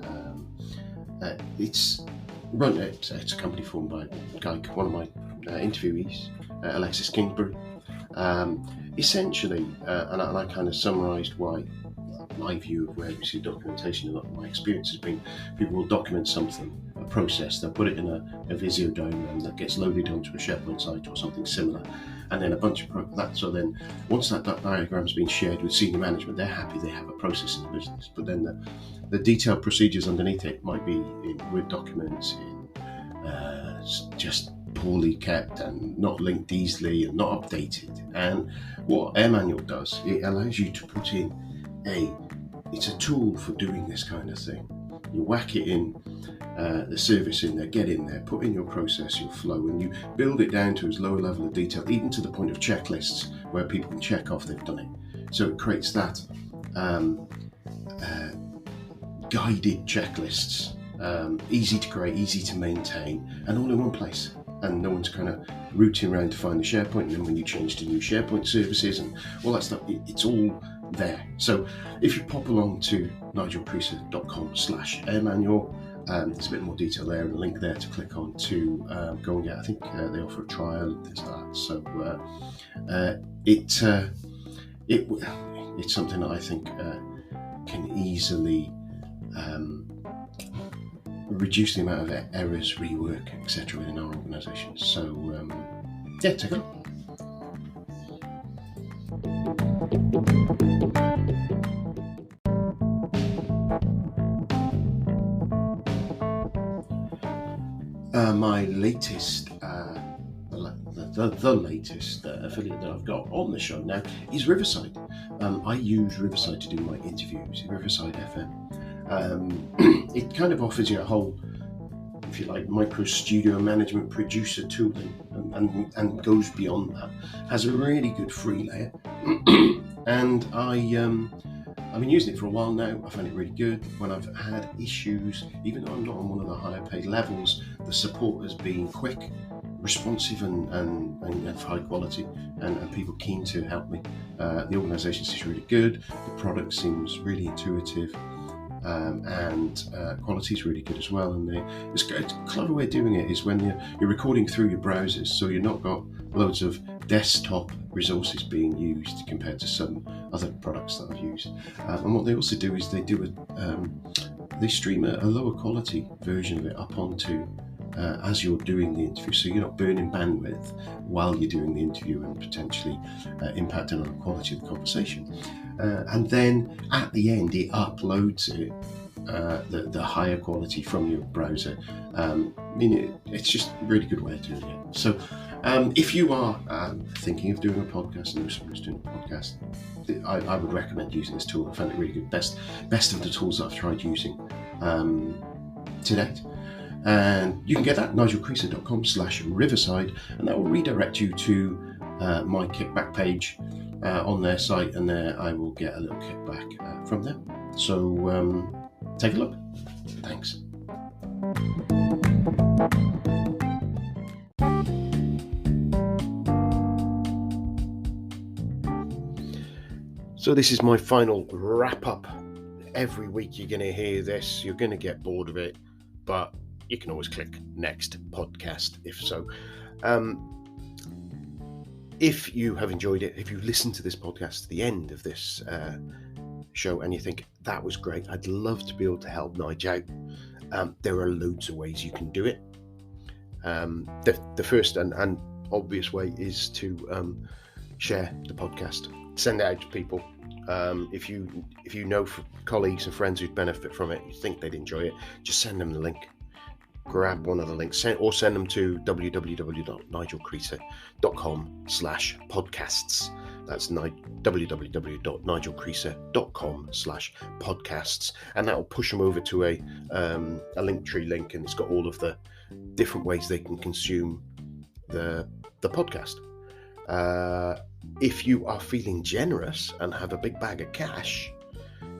[SPEAKER 2] It's run. It's a company formed by a guy, one of my interviewees, Alexis Kingsbury. Essentially, and I kind of summarised why my view of where we see documentation, and my experience has been, people will document something, a process, they'll put it in a Visio diagram that gets loaded onto a SharePoint site or something similar, and then a bunch of that. So then once that diagram's been shared with senior management, they're happy they have a process in the business. But then the detailed procedures underneath it might be in Word documents, in just poorly kept and not linked easily and not updated. And what AirManual does, it allows you to put in it's a tool for doing this kind of thing. You whack it in, the service in there, get in there, put in your process, your flow, and you build it down to as low a level of detail, even to the point of checklists where people can check off they've done it. So it creates that guided checklists, easy to create, easy to maintain, and all in one place. And no one's kind of rooting around to find the SharePoint, and then when you change to new SharePoint services and all that stuff, it's all there. So if you pop along to nigelcreaser.com/airmanual, there's a bit more detail there and a link there to click on to go and get. I think they offer a trial and things like that. So it's something that I think can easily reduce the amount of errors, rework, etc. within our organisation. So take a look. My latest, the latest affiliate that I've got on the show now is Riverside. I use Riverside to do my interviews, Riverside FM. It kind of offers you a whole, if you like, micro studio management producer tooling and goes beyond that. Has a really good free layer. And I've been using it for a while now. I find it really good. When I've had issues, even though I'm not on one of the higher paid levels, the support has been quick, responsive and of high quality, and people keen to help me. The organisation seems really good. The product seems really intuitive. And quality is really good as well. And it's a clever way of doing it is when you're recording through your browsers, so you've not got loads of desktop resources being used compared to some other products that I've used. And what they also do is they stream a lower quality version of it up onto as you're doing the interview, so you're not burning bandwidth while you're doing the interview and potentially impacting on the quality of the conversation. And then at the end, it uploads it, the higher quality from your browser. It's just a really good way of doing it. So if you are thinking of doing a podcast and know someone who's doing a podcast, I would recommend using this tool. I found it really good. Best of the tools that I've tried using to date. And you can get that at nigelcreaser.com/riverside, and that will redirect you to my kickback page on their site, and there I will get a little kickback from them. So take a look. Thanks. So this is my final wrap up. Every week you're going to hear this, you're going to get bored of it, but you can always click next podcast if so. If you have enjoyed it, if you listen to this podcast to the end of this show and you think that was great, I'd love to be able to help Nige out. There are loads of ways you can do it. The first and obvious way is to share the podcast, send it out to people. If you know colleagues and friends who'd benefit from it, you think they'd enjoy it, just send them the link. Grab one of the links or send them to www.nigelcreaser.com/podcasts. That's www.nigelcreaser.com/podcasts, and that will push them over to a Linktree link, and it's got all of the different ways they can consume the podcast. If you are feeling generous and have a big bag of cash,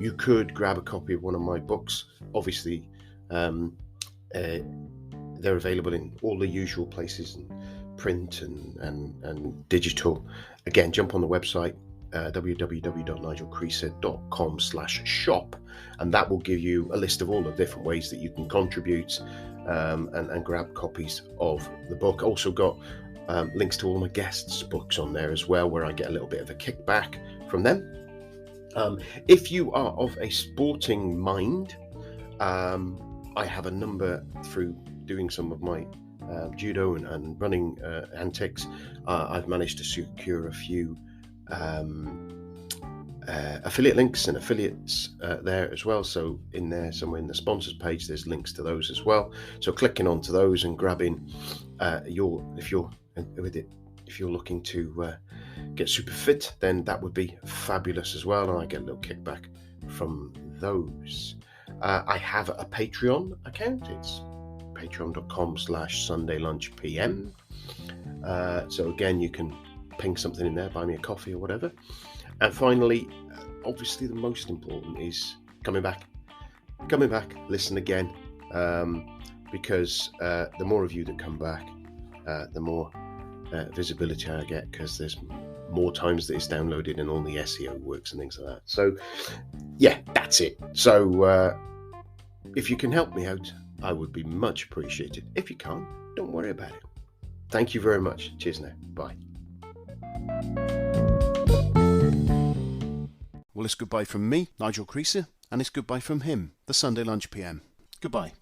[SPEAKER 2] you could grab a copy of one of my books. Obviously, they're available in all the usual places, in print and digital. Again, jump on the website, www.nigelcreaser.com/shop, and that will give you a list of all the different ways that you can contribute and grab copies of the book. Also got links to all my guests' books on there as well, where I get a little bit of a kickback from them. If you are of a sporting mind, I have a number through doing some of my judo and running antics. I've managed to secure a few affiliate links and affiliates there as well. So in there, somewhere in the sponsors page, there's links to those as well. So clicking onto those and grabbing if you're looking to get super fit, then that would be fabulous as well. And I get a little kickback from those. I have a Patreon account. It's patreon.com/sundaylunchpm. So again, you can ping something in there, buy me a coffee or whatever. And finally, obviously the most important is coming back, listen again, because the more of you that come back, the more visibility I get, because there's more times that it's downloaded and all the SEO works and things like that. So yeah, that's it. So if you can help me out, I would be much appreciated. If you can't, don't worry about it. Thank you very much. Cheers now. Bye. Well, it's goodbye from me, Nigel Creaser, and it's goodbye from him, the Sunday Lunch PM. Goodbye.